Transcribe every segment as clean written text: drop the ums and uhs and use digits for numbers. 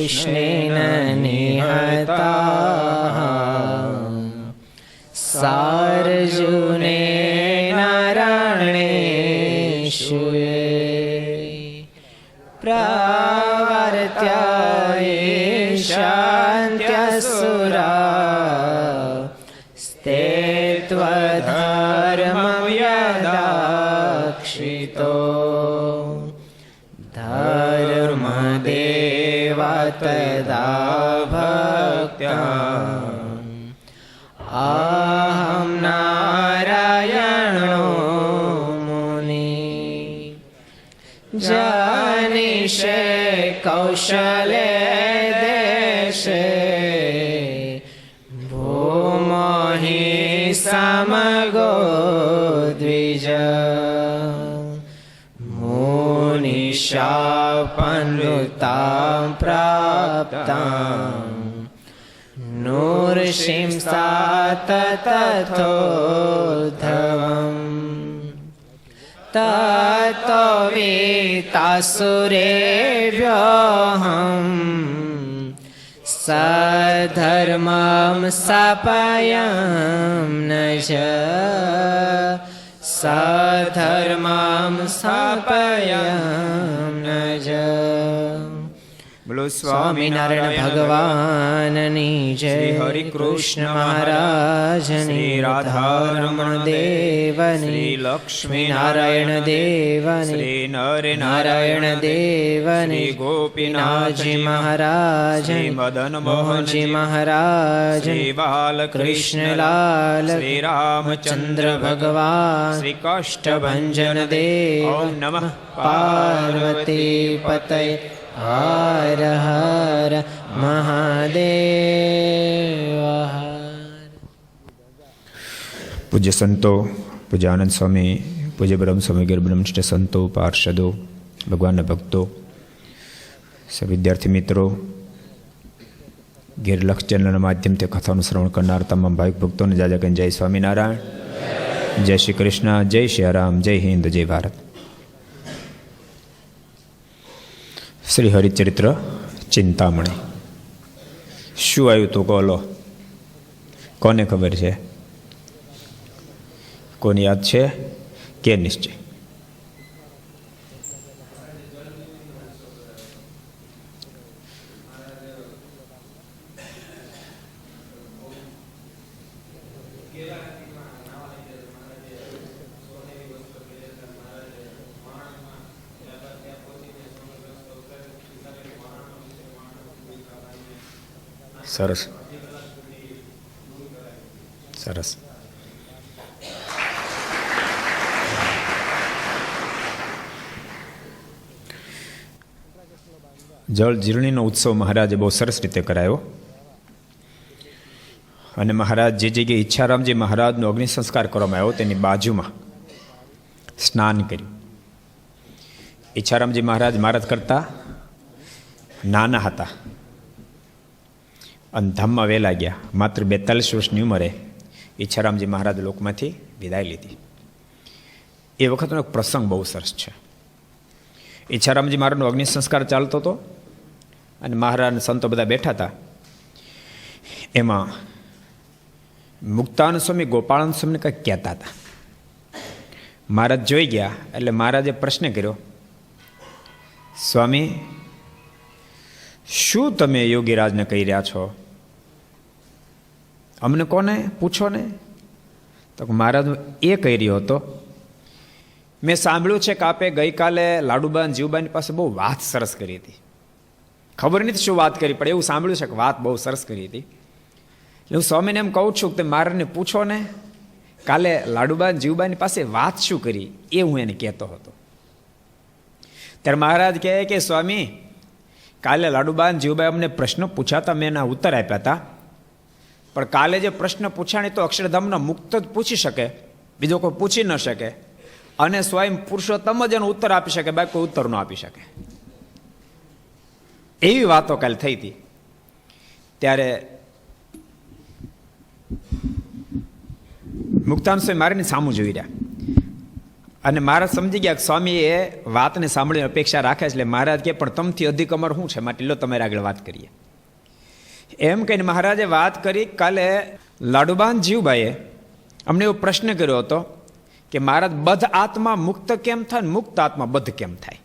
कृष्णेन निहताः सार्जुनेन रणेषु प्रवर्त्य शान्त्यसुरा स्ते त्वधर्मव्यदाक्षितो धर्मदेव तदा भक्त्या अहं नारायणो मुनि जनिषे कौशले देशे भूमहि समगो द्विज मुनिशापनृतां प्राप्तां नृसिंहात् तथोद्धवम् ततो वीतासुरेभ्योऽहं सधर्मं स्थापयाम्नज सधर्मं स्थापयाम्नज। बोलो स्वामीनारायण भगवाननी जय। श्री हरि कृष्ण महाराज श्री राधारमण देवनी श्री लक्ष्मी नारायण देवनी श्री नर नारायण देवनी श्री गोपीनाथ जी महाराज श्री मदन मोहन जी महाराज श्री बालकृष्ण लाल श्री रामचंद्र भगवान श्री काष्ठभंजन देव। ओम नमः पार्वती पतये हर हर महादेव। पूज्य संतो, पूज्य आनंद स्वामी, पूज्य ब्रह्म स्वामी गिरब्रह्मनिष्ठ संतो, पार्षदों, भगवान भक्तों, सब विद्यार्थी मित्रों, गिरलक्ष्य चैनल माध्यम से कथा श्रवण करनार तमाम भाई भक्तों ने जाजा कन जय स्वामीनारायण, जय श्री कृष्ण, जय श्री राम, जय हिंद, जय भारत। श्री हरिचरित्र चिंतामणि शू आयु तो बोलो, कोने खबर है? कोने याद है के निश्चय? સરસ સરસ। જળ જીર્ણીનો ઉત્સવ મહારાજે બહુ સરસ રીતે કરાયો અને મહારાજ જે જગ્યાએ ઈચ્છારામજી મહારાજનો અગ્નિ સંસ્કાર કરવામાં આવ્યો તેની બાજુમાં સ્નાન કર્યું। ઈચ્છારામજી મહારાજ કરતા નાના હતા અને ધામમાં વહેલા ગયા। માત્ર 42 વર્ષની ઉંમરે ઈચ્છારામજી મહારાજ લોકમાંથી વિદાય લીધી। એ વખતનો એક પ્રસંગ બહુ સરસ છે। ઈચ્છારામજી મહારાજનો અગ્નિ સંસ્કાર ચાલતો હતો અને મહારાજ સંતો બધા બેઠા હતા। એમાં મુક્તાનંદ સ્વામી ગોપાળાનંદ સ્વામીને કંઈક કહેતા હતા। મહારાજ જોઈ ગયા એટલે મહારાજે પ્રશ્ન કર્યો, સ્વામી શું તમે યોગીરાજને કહી રહ્યા છો? અમને કોને પૂછો ને? તો મહારાજ એ કહી રહ્યો હતો, મેં સાંભળ્યું છે કે આપે ગઈકાલે લાડુબા જીવબાની પાસે બહુ વાત સરસ કરી હતી। ખબર નથી શું વાત કરી, પણ એવું સાંભળ્યું છે કે વાત બહુ સરસ કરી હતી। એટલે હું સ્વામીને એમ કહું છું કે મહારાજને પૂછો ને, કાલે લાડુબા જીવબાની પાસે વાત શું કરી એ હું એને કહેતો હતો। ત્યારે મહારાજ કહે કે સ્વામી, કાલે લાડુબા જીવબાઈ અમને પ્રશ્ન પૂછાતા, મેં એના ઉત્તર આપ્યા હતા, પણ કાલે જે પ્રશ્ન પૂછાણી તો અક્ષરધામના મુક્ત જ પૂછી શકે, બીજો કોઈ પૂછી ન શકે, અને સ્વયં પુરુષોત્તમ જ એનો ઉત્તર આપી શકે, બાકી કોઈ ઉત્તર ન આપી શકે। એવી વાતો કાલે થઈ હતી। ત્યારે મુક્તાનંદ સ્વામી મારીને સામું જોઈ રહ્યા અને મહારાજ સમજી ગયા કે સ્વામી એ વાતને સાંભળીને અપેક્ષા રાખે છે. એટલે મહારાજ કે પણ તમથી અધિક અમર શું છે, માટે લો તમારે આગળ વાત કરીએ. એમ કહીને મહારાજે વાત કરી. કાલે લાડુબાન જીવબાઈએ અમને એવો પ્રશ્ન કર્યો હતો કે મહારાજ બદ્ધ આત્મા મુક્ત કેમ થાય ને મુક્ત આત્મા બદ્ધ કેમ થાય?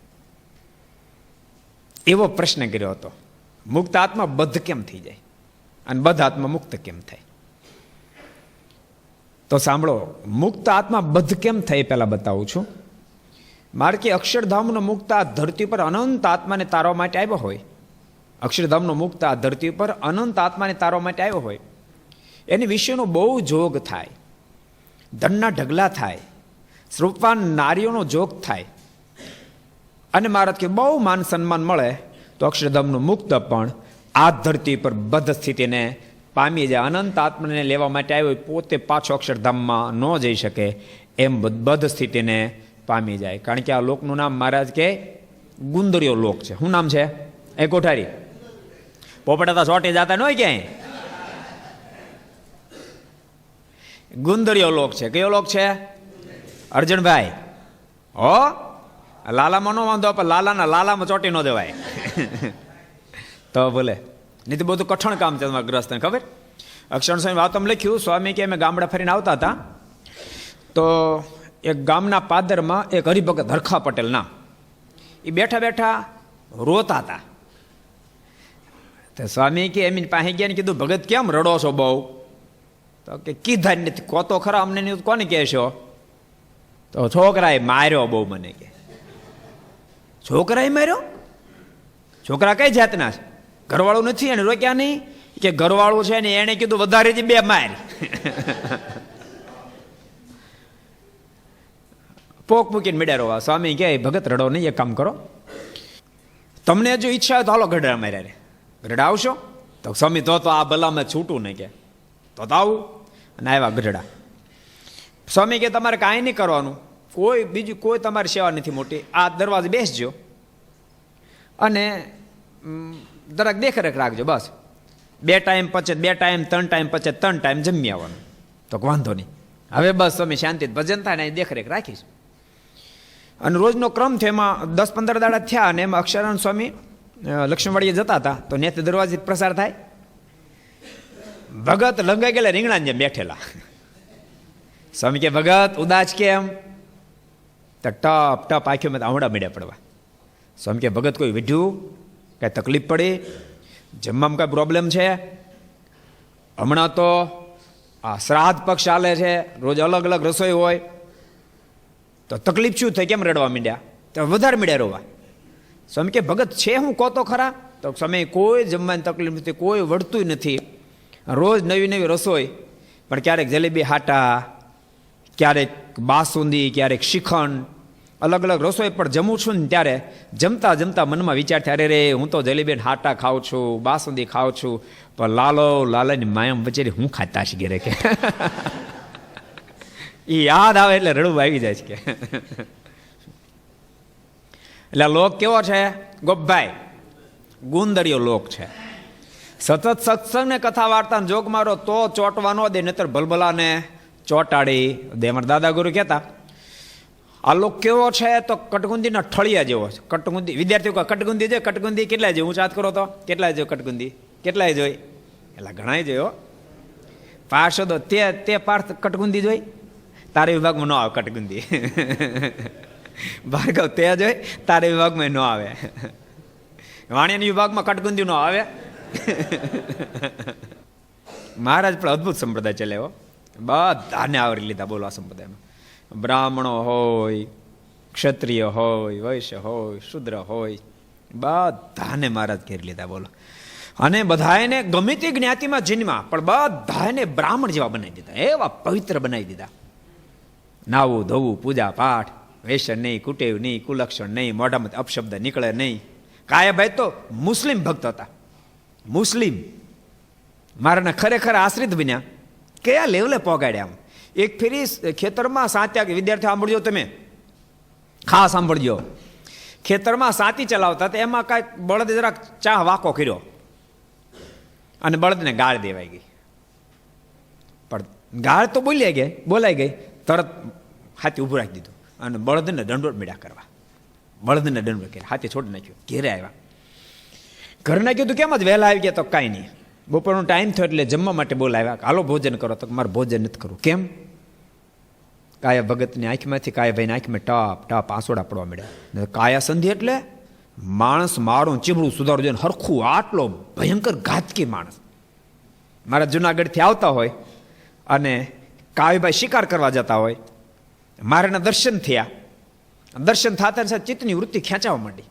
એવો પ્રશ્ન કર્યો હતો. મુક્ત આત્મા બદ્ધ કેમ થઈ જાય અને બદ્ધ આત્મા મુક્ત કેમ થાય? તો સાંભળો, મુક્ત આત્મા બદ્ધ કેમ થાય પહેલા બતાવું છું. મારે કે અક્ષરધામનો મુક્ત આ ધરતી પર અનંત આત્માને તારવા માટે આવ્યો હોય, અક્ષરધામનો મુક્ત આ ધરતી પર અનંત આત્માને તારવા માટે આવ્યો હોય, એની વિશેનો બહુ જોગ થાય, ધનના ઢગલા થાય, રૂપવાન નારીઓનો જોગ થાય, અને મહારાજ કે બહુ માન સન્માન મળે, તો અક્ષરધામનો મુક્ત પણ આ ધરતી પર બદ્ધ સ્થિતિને પામી જાય. અનંત આત્માને લેવા માટે આવ્યો પોતે પાછો અક્ષરધામમાં ન જઈ શકે એમ બદ્ધ સ્થિતિને પામી જાય. કારણ કે આ લોકનું નામ મહારાજ કે ગુંદરીયો લોક છે. શું નામ છે? એ કોઠારી પોપટા સોટી જતા ન હોય ક્યાંય. ગુંદરીયો લોક છે. કયો લોક છે? અર્જુનભાઈ હો, લાલામાં નો વાંધો, પણ લાલામાં ચોટી ન દેવાય. તો બોલે નહીં તો બધું કઠણ કામ છે તમારા ગ્રસ્તને ખબર. અક્ષર સ્વામી વાતમાં લખ્યું, સ્વામી કે અમે ગામડા ફરીને આવતા હતા, તો એક ગામના પાદરમાં એક હરિભગત હરખા પટેલ નામ, એ બેઠા બેઠા રોતા હતા. તો સ્વામી કે એમની પાસે ગયા ને કીધું, ભગત કેમ રડો છો બહુ? તો કે કીધા નથી, કોતો ખરા અમને કોને કહેશો? તો છોકરાએ માર્યો બહુ મને. કે છોકરાએ માર્યો? છોકરા કઈ જાતના છે? ઘરવાળું નથી એને રોક્યા નહીં? કે ઘરવાળું છે ને એને કીધું વધારે બે માર. પોક મૂકીને મેળ્યા. સ્વામી કે ભગત રડો નહીં, એક કામ કરો, તમને જો ઈચ્છા હોય તો હાલો ગઢડા માર્યા રે. ગઢડા આવશો? તો સ્વામી તો આ ભલામાં છૂટું નહીં. કે તો આવું. અને આવ્યા ગઢડા. સ્વામી કે તમારે કાંઈ નહીં કરવાનું, કોઈ બીજું કોઈ તમારી સેવા નથી મોટી, આ દરવાજે બેસજો અને જરાક દેખરેખ રાખજો, બસ. 2 ટાઈમ પચે 2 ટાઈમ, 3 ટાઈમ પચે 3 ટાઈમ જમી આવવાનું. તો વાંધો નહીં, હવે બસ તમે શાંતિથી ભજન થાય ને દેખરેખ રાખીશ. અને રોજનો ક્રમ છે, એમાં 10-15 દાડા થયા, અને એમાં અક્ષરાનંદ સ્વામી લક્ષ્મણવાડીએ જતા હતા, તો નેતે દરવાજે પ્રસાર થાય. ભગત લંગાઈ ગયેલા રીંગણાને જેમ બેઠેલા. સ્વામી કે ભગત ઉદાસ કેમ? તો ટપ ટપ આંખોમાં આવડા મીડ્યા પડવા. સ્વામી કે ભગત કોઈ વિઢ્યું? કાંઈ તકલીફ પડી? જમવામાં કાંઈ પ્રોબ્લેમ છે? હમણાં તો આ શ્રાદ્ધ પક્ષ ચાલે છે, રોજ અલગ અલગ રસોઈ હોય, તો તકલીફ શું થઈ? કેમ રડવા માંડ્યા? તો વધારે મીડ્યા રોવા. સ્વામી કે ભગત છે હું કહો તો ખરા? તો સમય કોઈ જમવાની તકલીફ નથી, કોઈ વળતું નથી, રોજ નવી નવી રસોઈ, પણ ક્યારેક જલેબી હાટા, ક્યારેક બાસુંદી, ક્યારેક શ્રીખંડ, અલગ અલગ રસોઈ પર જમું છું ને ત્યારે જમતા જમતા મનમાં વિચાર થાય, અરે રે હું તો જલેબી હાટા ખાઉં છું, બાસુંદી ખાઉં છું, પણ લાલાની માયમ વચ્ચે હું ખાતા શીખી રે. કે એ યાદ આવે એટલે રડવું આવી જાય છે. કે એટલે લોક કેવો છે ગોપભાઈ? ગુંદરીયો લોક છે. સતત સત્સંગ ને કથા વાર્તા જોગ મારો તો ચોંટવાનો દે, નહીતર ભલભલાને ચોંટાડી દે. અમારા દાદા ગુરુ કહેતા, આ લોક કેવો છે? તો કટગુંદીના ઠળિયા જેવો છે. કટગુંદી વિદ્યાર્થીઓ કહે કટગુંદી જોઈ, કટગુંદી કેટલાય જોઈ? હું ચાત કરો તો કેટલાય જોઈ કટગુંદી? કેટલાય જોઈ? એટલે ઘણાય જોયો. પાર્ષદો તે પાર્થ કટગુંદી જોઈ? તારે વિભાગમાં ન આવે કટગુંદી. ભાર્ગવ તે જોઈ? તારે વિભાગમાં ન આવે. વાણિયાની વિભાગમાં કટગુંદી ન આવે. મહારાજ પણ અદભુત સંપ્રદાય ચલાવ્યો, બધાને આવરી લીધા. બોલો આ સંપ્રદાયમાં બ્રાહ્મણો હોય, ક્ષત્રિય હોય, વૈશ્ય હોય, શુદ્ર હોય, બધાને મહારાજ ઘેરી લીધા. બોલો. અને બધાને ગમે તે જ્ઞાતિમાં જન્મા, પણ બધાને બ્રાહ્મણ જેવા બનાવી દીધા, એવા પવિત્ર બનાવી દીધા. નાવું ધોવું, પૂજા પાઠ, વેસન નહીં, કુટેવ નહીં, કુલક્ષણ નહીં, મોઢામાંથી અપશબ્દ નીકળે નહીં. કાયાભાઈ તો મુસ્લિમ ભક્ત હતા. મુસ્લિમ મારાના ખરેખર આશ્રિત બન્યા. કયા લેવલે પહોંચાડ્યા? આમ એક ફેરી ખેતરમાં સાત્યા, વિદ્યાર્થી સાંભળજો, તમે ખાસ સાંભળજો. ખેતરમાં સાતી ચલાવતા હતા, એમાં કાંઈક બળદે જરાક ચા વાકો કર્યો અને બળદને ગાળ દેવાઈ ગઈ. પણ ગાળ તો બોલાઈ ગઈ, તરત હાથી ઊભું રાખી દીધું અને બળદને દંડોત મળ્યા કરવા. બળદને દંડોત કર્યા, હાથે છોડી નાખ્યો, ઘેરે આવ્યા. ઘરે નાખ્યું તો કેમ જ વહેલા આવી ગયા? તો કાંઈ નહીં, બપોરનો ટાઈમ થયો એટલે જમવા માટે બોલાવ્યા. હાલો ભોજન કરો. તો મારે ભોજન નથી કરવું. કેમ? કાયા ભગતની આંખમાંથી કાયાભાઈની આંખમાં ટપ ટપ આંસોડા પડવા મળ્યા. કાયા સંધિ એટલે માણસ મારું ચીમડું સુધારું જોઈએ હરખું, આટલો ભયંકર ઘાતકી માણસ. મારા જુનાગઢથી આવતા હોય અને કાવ્યભાઈ શિકાર કરવા જતા હોય, મારાના દર્શન થયા. દર્શન થતા સાથે ચિત્તની વૃત્તિ ખેંચાવા માંડી.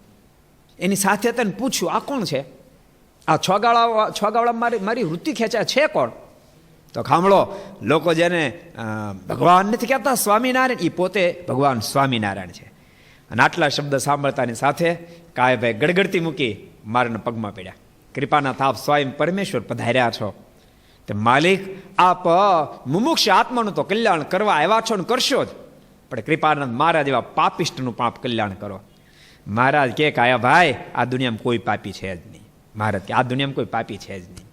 એની સાથે તેને પૂછ્યું, આ કોણ છે? આ છોગાવડા મારી વૃત્તિ ખેંચાય છે કોણ? તો સાંભળો, લોકો જેને ભગવાન નથી કહેતા સ્વામિનારાયણ, એ પોતે ભગવાન સ્વામિનારાયણ છે. અને આટલા શબ્દ સાંભળતાની સાથે કાયભાઈ ગડગડતી મૂકી મારાના પગમાં પડ્યા. કૃપાના તાપ સ્વયં પરમેશ્વર પધાર્યા છો. તે માલિક, આપ મુમુક્ષ આત્માનું તો કલ્યાણ કરવા આવ્યા છો ને કરશો જ, પણ કૃપાનંદ મારા જેવા પાપિષ્ટનું પાપ કલ્યાણ કરો. મહારાજ કે કાયાભાઈ, આ દુનિયામાં કોઈ પાપી છે જ નહીં. મહારાજ કે આ દુનિયામાં કોઈ પાપી છે જ નહીં.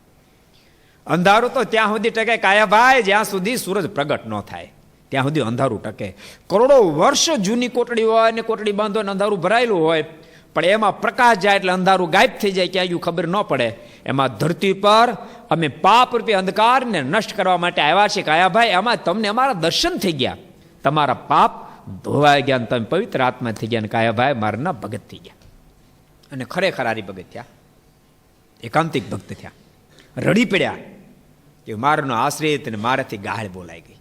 અંધારું તો ત્યાં સુધી ટકે કાયાભાઈ જ્યાં સુધી સૂરજ પ્રગટ ન થાય ત્યાં સુધી અંધારું ટકે. કરોડો વર્ષ જૂની કોટડી હોય ને કોટડી બાંધો ને અંધારું ભરાયેલું હોય, પણ એમાં પ્રકાશ જાય એટલે અંધારું ગાયબ થઈ જાય, ક્યાં ગયું ખબર ન પડે. એમાં ધરતી પર અમે પાપ રૂપી અંધકારને નષ્ટ કરવા માટે આવ્યા છીએ કાયાભાઈ. એમાં તમને અમારા દર્શન થઈ ગયા, તમારા પાપ ધોવાઈ ગયા, તમે પવિત્ર આત્મા થઈ ગયા. અને કાયાભાઈ મારના ભગત થઈ ગયા અને ખરેખર હારી ભગત થયા, એકાંતિક ભક્ત થયા. રડી પડ્યા કે મારનો આશ્રિત અને મારાથી ગાળ બોલાઈ ગઈ,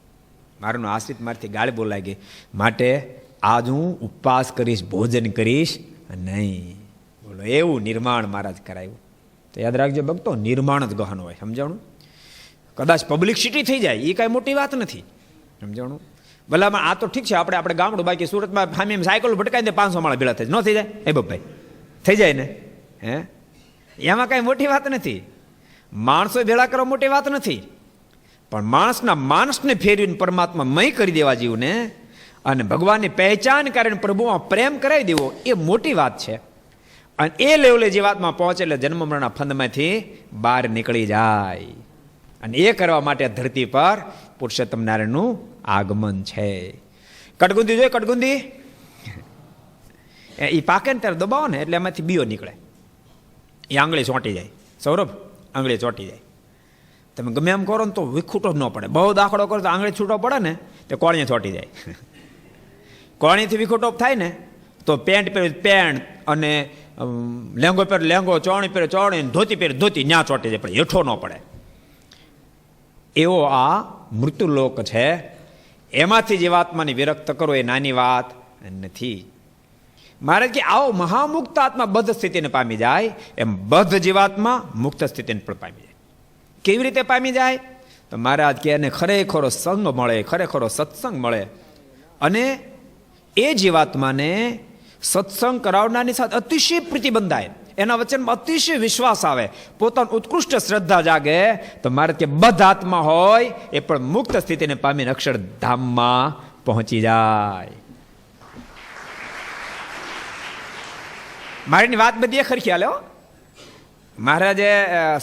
મારનો આશ્રિત મારાથી ગાળ બોલાઈ ગઈ, માટે આજ હું ઉપવાસ કરીશ, ભોજન કરીશ નહીં. બોલો, એવું નિર્માણ મહારાજ કરાયું. તો યાદ રાખજો ભક્તો, નિર્માણ જ ગહન હોય. સમજાણું? કદાચ પબ્લિસિટી થઈ જાય એ કાંઈ મોટી વાત નથી. સમજાણું? ભલામાં આ તો ઠીક છે, આપણે ગામડું, બાકી સુરતમાં ફામી સાયકલ ભટકાઈને 500 માળા ભેળા થાય, ન થઈ જાય? એ બભાઈ થઈ જાય ને? હે, એમાં કાંઈ મોટી વાત નથી. માણસો ભેળા કરવા મોટી વાત નથી, પણ માણસને ફેરવીને પરમાત્મા મય કરી દેવા જીવને અને ભગવાનની પહેચાન કરીને પ્રભુમાં પ્રેમ કરાવી દેવો એ મોટી વાત છે. અને એ લેવલે જે વાતમાં પહોંચે એટલે જન્મ મરણના ફંદમાંથી બહાર નીકળી જાય. અને એ કરવા માટે ધરતી પર પુરુષોત્તમ નારાયણનું આગમન છે. કટગુંદી જોઈએ, કટગુંદી એ પાકે ને ત્યારે દબાવો ને એટલે એમાંથી બીઓ નીકળે, એ આંગળી ચોંટી જાય. સૌરભ, આંગળી ચોંટી જાય. તમે ગમે એમ કરો ને તો વિખૂટો જ ન પડે. બહુ દાખલો કરો તો આંગળી છૂટો પડે ને તે કોણીએ ચોંટી જાય. કોણીથી વિખૂટો થાય ને તો પેન્ટ પહેરે પેન્ટ અને લેંગો પહેરે લેંગો, ચોણી પહેરે ચોણી, ધોતી પહેરે ધોતી, ન્યા ચોંટી જાય, પણ હેઠો ન પડે. એવો આ મૃત્યુલોક છે. એમાંથી જીવાત્માની વિરક્ત કરો એ નાની વાત નથી. મહારાજ કે આવો મહામુક્ત આત્મા બદ્ધ સ્થિતિને પામી જાય એમ બદ્ધ જીવાત્મા મુક્ત સ્થિતિને પણ પામી જાય. કેવી રીતે પામી જાય? તો મહારાજ કે એને ખરેખરો સંગ મળે, ખરેખરો સત્સંગ મળે. અને એ જીવાત્માને સત્સંગ કરાવનારની સાથે અતિશય પ્રીતિ બંધાય, એના વચનમાં અતિશય વિશ્વાસ આવે, પોતાની ઉત્કૃષ્ટ શ્રદ્ધા જાગે. તો મહારાજ કે બદ્ધ આત્મા હોય એ પણ મુક્ત સ્થિતિને પામીને અક્ષરધામમાં પહોંચી જાય. મારીની વાત બધી ખરી ખ્યાલ હો. મહારાજે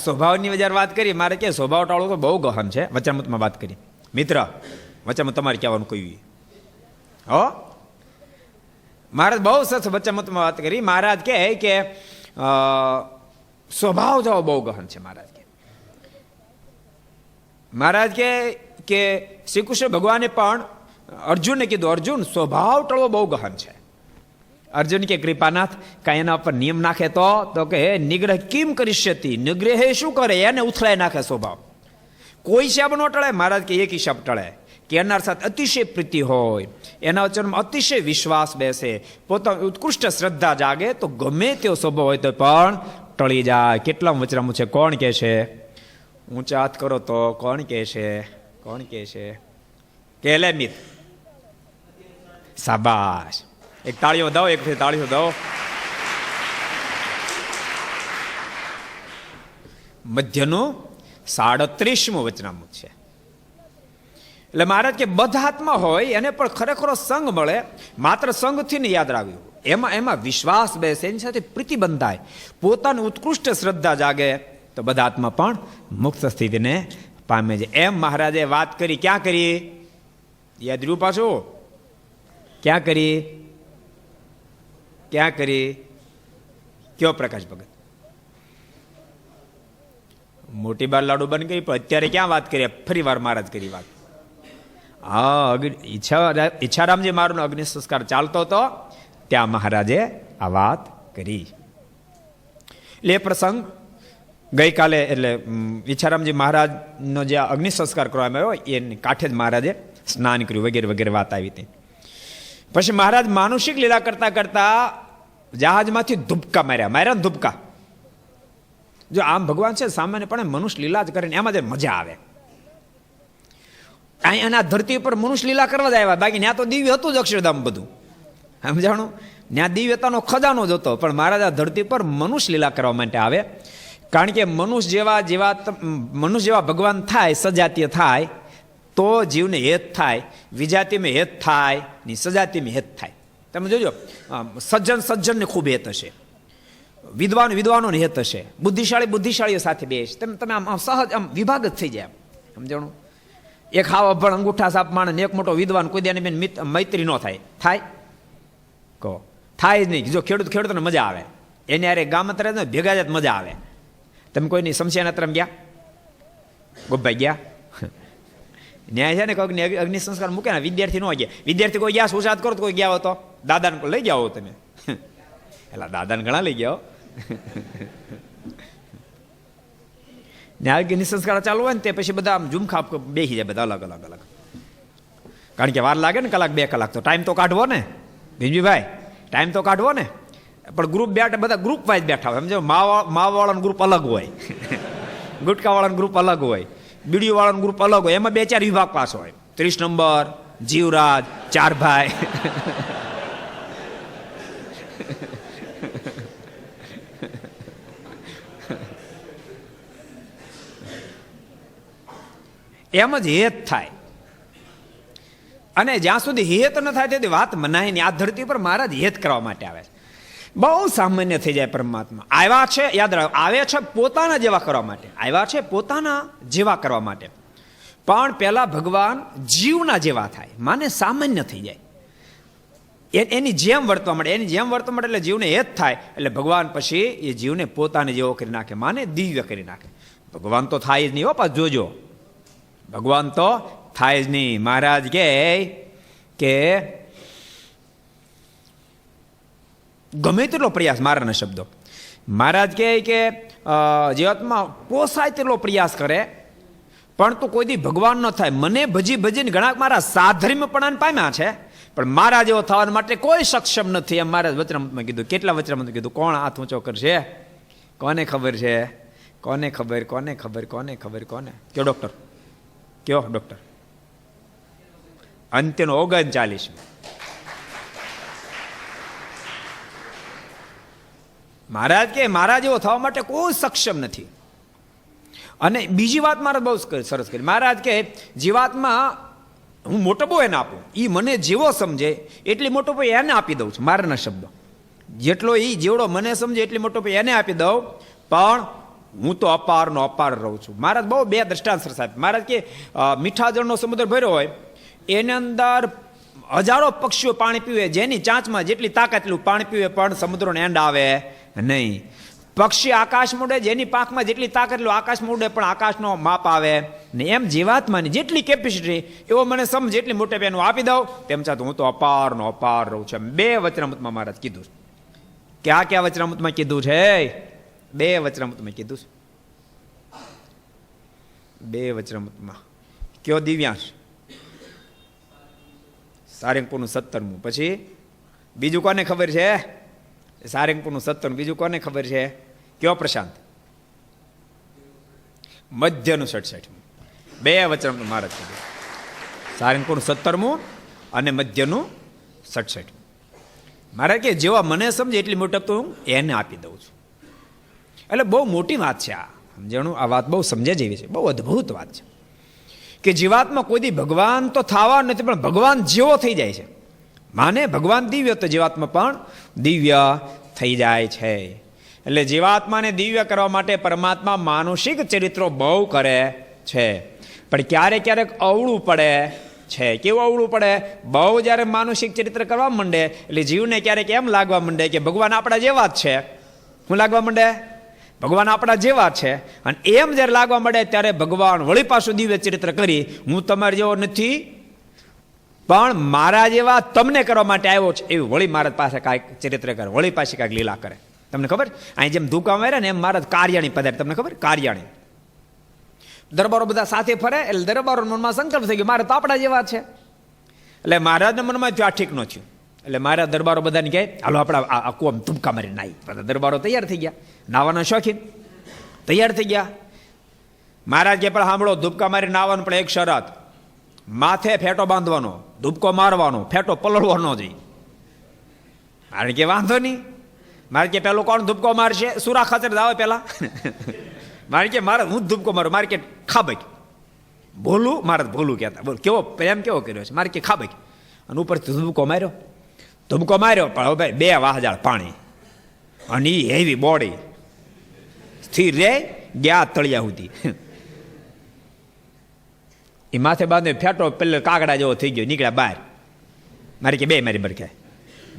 સ્વભાવની જ્યારે વાત કરી, મારે કે સ્વભાવ ટાળો તો બહુ ગહન છે. વચનામૃતમાં વાત કરી. મિત્ર, વચનામૃત તમારે કહેવાનું કહ્યું હો. મહારાજ બહુ સરસ વચનામૃતમાં વાત કરી. મહારાજ કહે કે સ્વભાવ જવો બહુ ગહન છે. મહારાજ કે શ્રી કૃષ્ણ ભગવાને પણ અર્જુનને કીધું, અર્જુન સ્વભાવ ટળવો બહુ ગહન છે. અર્જુન કે કૃપાનાથ કાંઈ એના પર નિયમ નાખે તો કે નિગ્રહ કેમ કરી શકતી? નિગ્રહ શું કરે? એને ઉથલાઈ નાખે સ્વભાવ. કોઈ હિસાબ ન ટળે. મહારાજ કે એક હિસાબ ટળે કે એના સાથે અતિશય પ્રીતિ હોય, એના વચનમાં અતિશય વિશ્વાસ બેસે, પોતાની ઉત્કૃષ્ટ શ્રદ્ધા જાગે તો ગમે તેવો સ્વભાવ હોય તો પણ ટળી જાય. કેટલા વચરામું છે? કોણ કહે છે? ઊંચા હાથ કરો તો કોણ કહે છે? કોણ કહે છે? કે લે મિત, શાબાશ. એક તાળીઓ દો, એક તાળીઓ દો. મધ્યનું 37મું વચનામૃત છે. એટલે મહારાજ કે બધા આત્મા હોય એને પણ ખરેખરો સંગ મળે. માત્ર સંગથી ને યાદ રાખ્યું, એમાં વિશ્વાસ બેસે, એની સાથે પ્રીતિ બંધાય, પોતાની ઉત્કૃષ્ટ શ્રદ્ધા જાગે તો બધા આત્મા પણ મુક્ત સ્થિતિને પામે છે. એમ મહારાજે વાત કરી. ક્યાં કરી? યાદ રહ્યું પાછું? ક્યાં કરી? ક્યાં કરી? કયો પ્રકાશ ભગત? મોટી બાર લાડુ બંધ કરી, પણ અત્યારે ક્યાં વાત કરીએ? ફરી વાર મહારાજ કરી વાત. હા, ઈચ્છારામજી મારનો અગ્નિ સંસ્કાર ચાલતો હતો ત્યાં મહારાજે આ વાત કરી. એટલે એ પ્રસંગ ગઈકાલે, એટલે ઈચ્છારામજી મહારાજનો જે અગ્નિ સંસ્કાર કરવામાં આવ્યો એની કાંઠે જ મહારાજે સ્નાન કર્યું વગેરે વગેરે વાત આવી હતી. પછી મહારાજ માનુષિક લીલા કરતા કરતા જહાજમાંથી ધુબકા માર્યા ને ધુબકા. જો આમ ભગવાન છે સામાન્યપણે મનુષ્ય લીલા જ કરે ને એમાં જ મજા આવે. અહીંયાના ધરતી ઉપર મનુષ્ય લીલા કરવા જ આવ્યા, બાકી ત્યાં તો દિવ્ય હતું જ અક્ષરધામ બધું. સમજાણું? ત્યાં દિવ્યતાનો ખજાનો જ હતો, પણ મહારાજ આ ધરતી પર મનુષ્ય લીલા કરવા માટે આવે. કારણ કે મનુષ્ય જેવા ભગવાન થાય, સજાતીય થાય તો જીવને હેત થાય, વિજાતિમાં હેત થાય ની સજાતિમાં હેત થાય. તમે જોજો, સજ્જનને ખૂબ હેત હશે, વિદ્વાનોને હેત હશે, બુદ્ધિશાળીઓ સાથે બેસ. તમે આમ સહજ આમ વિભાગ જ થઈ જાય. સમજાણું? એક હાવ અભણ અંગૂઠા સાપ માણસ એક મોટો વિદ્વાન કોઈ દે બેન મૈત્રી ન થાય? થાય? કહો, થાય જ નહીં. જો ખેડૂતોને મજા આવે, એને અરે ગામત્રે ભેગા જ મજા આવે. તમે કોઈની સમસ્યાના તરફ ગયા? ગોપાઈ ગયા? ન્યાય છે ને કોઈ અગ્નિ સંસ્કાર મૂકે ને, વિદ્યાર્થી ન ગયા. વિદ્યાર્થી કોઈ ગયા સુશાદ કરો તો કોઈ ગયા હો તો દાદાને લઈ ગયા હો તમે. એટલે દાદાને ઘણા લઈ ગયા હો. ન્યાય અગ્નિ સંસ્કાર ચાલુ હોય ને તે પછી બધા આમ ઝુમખા બેસી જાય, બધા અલગ અલગ. કારણ કે વાર લાગે ને, કલાક 2 કલાક તો ટાઈમ તો કાઢવો ને ભીમજીભાઈ, ટાઈમ તો કાઢવો ને. પણ ગ્રુપ બધા ગ્રુપ વાઇઝ બેઠા હોય. સમજો, માવાવાળાનું ગ્રુપ અલગ હોય, ગુટકાવાળાનું ગ્રુપ અલગ હોય, બીડીવાળાનું ગ્રુપ અલગ હોય. એમાં 2-4 વિભાગ પાસ હોય. 30 નંબર, જીવરાજ, 4 ભાઈ. એમ જ હેત થાય. અને જ્યાં સુધી હેત ન થાય તેથી વાત મનાય નહીં. આ ધરતી પર મહારાજ હેત કરવા માટે આવે છે. બહુ સામાન્ય થઈ જાય પરમાત્મા. આવ્યા છે, યાદ રાખો, આવે છે પોતાના જેવા કરવા માટે. આવ્યા છે પોતાના જેવા કરવા માટે. પણ પહેલા ભગવાન જીવના જેવા થાય, માને સામાન્ય થઈ જાય, એની જેમ વર્તવા મળે. એની જેમ વર્તવા મળે એટલે જીવને હેત થાય. એટલે ભગવાન પછી એ જીવને પોતાને જેવો કરી નાખે, માને દિવ્ય કરી નાખે. ભગવાન તો થાય જ નહીં હો, પાછું જોજો, ભગવાન તો થાય જ નહીં. મહારાજ કે ગમે તેટલો પ્રયાસ, મારાના શબ્દો, મહારાજ કહે કે જીવાત્મા પોસાય તેટલો પ્રયાસ કરે પણ તો કોઈ દી ભગવાન ન થાય. મને ભજીને ઘણા મારા સાધર્મ્યપણાને પામ્યા છે, પણ મારા જેવો થવા માટે કોઈ સક્ષમ નથી. એમ મહારાજ વચનામૃતમાં કીધું. કેટલા વચનામૃતમાં કીધું? કોણ હાથ ઊંચો કરશે? કોને ખબર છે? કોને ખબર? કયો ડોક્ટર? કયો ડોક્ટર? અંત્યનો 39. મહારાજ કે મારા જેવો થવા માટે કોઈ સક્ષમ નથી. અને બીજી વાત મારે બહુ સરસ કરી. મહારાજ કે જીવાત્મા હું મોટો એને આપું, એ મને જેવો સમજે એટલી મોટો એને આપી દઉં છું. મારાના શબ્દો, જેટલો એ જેવડો મને સમજે એટલી મોટો એને આપી દઉં, પણ હું તો અપારનો અપાર રહું છું. મહારાજ બહુ 2 દ્રષ્ટાંત સરસ આપ્યા. મહારાજ કે મીઠા જળનો સમુદ્ર ભર્યો હોય, એની અંદર હજારો પક્ષીઓ પાણી પીવે, જેની ચાંચમાં જેટલી તાકાત એટલું પાણી પીવે, પણ સમુદ્રનો એન્ડ આવે નહીં. પક્ષી આકાશ ઉડે, જેની પાંખમાં જેટલી તાકાત એટલું આકાશમાં ઉડે, પણ આકાશનો માપ આવે ને. એમ જીવાત્માની જેટલી કેપેસિટી એવો મને સમજ એટલી મોટે એનું આપી દઉં, તેમ છતાં હું તો અપારનો અપાર રહું છું. 2 વચનામૃતમાં મહારાજ કીધું. ક્યાં વચનામૃતમાં કીધું છે? 2 વચનામૃતમાં કીધું છે. 2 વચનામૃતમાં. કયો દિવ્યાંશ? સારંગપુરનું 17મું. પછી બીજું કોને ખબર છે? સારંગપુરનું 17, બીજું કોને ખબર છે? કયો પ્રશાંત? મધ્યનું 67મું. 2 વચનામૃત મહારાજ કીધું. સારંગપુરનું 17મું અને મધ્યનું 67મું. મહારાજ કે જેવા મને સમજે એટલી મોટી તો હું એને આપી દઉં છું. એટલે બહુ મોટી વાત છે આ. સમજણું? આ વાત બહુ સમજ્યા જેવી છે, બહુ અદ્ભુત વાત છે કે જીવાત્મા કોઈ દી ભગવાન તો થવા નથી, પણ ભગવાન જેવો થઈ જાય છે. માને ભગવાન દિવ્ય તો જીવાત્મા પણ દિવ્ય થઈ જાય છે. એટલે જીવાત્માને દિવ્ય કરવા માટે પરમાત્મા માનુષિક ચરિત્રો બહુ કરે છે, પણ ક્યારેક અવળું પડે છે. કેવું અવળું પડે, બહુ જ્યારે માનુષિક ચરિત્ર કરવા માંડે એટલે જીવને ક્યારેક એમ લાગવા માંડે કે ભગવાન આપણા જેવા જ છે. શું લાગવા માંડે? ભગવાન આપણા જેવા છે. અને એમ જ્યારે લાગવા માંડે ત્યારે ભગવાન વળી પાછું દિવ્ય ચરિત્ર કરી, હું તમારા જેવો નથી પણ મારા જેવા તમને કરવા માટે આવ્યો છે, એવી વળી મહારાજ પાસે કાંઈક ચરિત્ર કરે, વળી પાછી કાંઈક લીલા કરે. તમને ખબર, અહીં જેમ ધૂકા માર્યા ને એમ મહારાજ કારિયાણી પધારે. તમને ખબર, કારિયાણી દરબારો બધા સાથે ફરે એટલે દરબારો મનમાં સંકલ્પ થઈ ગયો મારે તો આપણા જેવા છે. એટલે મહારાજના મનમાં આ ઠીક ન થયું. એટલે મારા દરબારો બધાને કહે હાલો આપણે આ કુવામાં ધૂપકા મારી નાહી. બધા દરબારો તૈયાર થઈ ગયા, નાવાના શોખીન તૈયાર થઈ ગયા. મહારાજ કે પણ સાંભળો, ધૂપકા મારી નાવાનું પણ એક શરત, માથે ફેટો બાંધવાનો, ધૂપકો મારવાનો, ફેટો પલળવાનો જોઈએ. મારે કે વાંધો નહીં. મારે કે પેલું કોણ ધૂપકો મારશે? સુરા ખાતર આવે પેલા. મારે કે મારે હું ધૂપકો મારું. મારે કે ખાબક બોલું, મારે બોલું કહેતા. બોલ કેવો પ્રેમ કેવો કર્યો છે. મારે કે ખાબક અને ઉપરથી ધૂપકો માર્યો. ધૂપકો માર્યો પણ હવે ભાઈ 2 વાહજાળ પાણી અને એ હેવી બોડી સ્થિર રે ગયા તળિયા સુધી. એ માથે બાંધે ફેટો પેલે કાગડા જેવો થઈ ગયો, નીકળ્યા બહાર. મારે કે બે મારી બરખે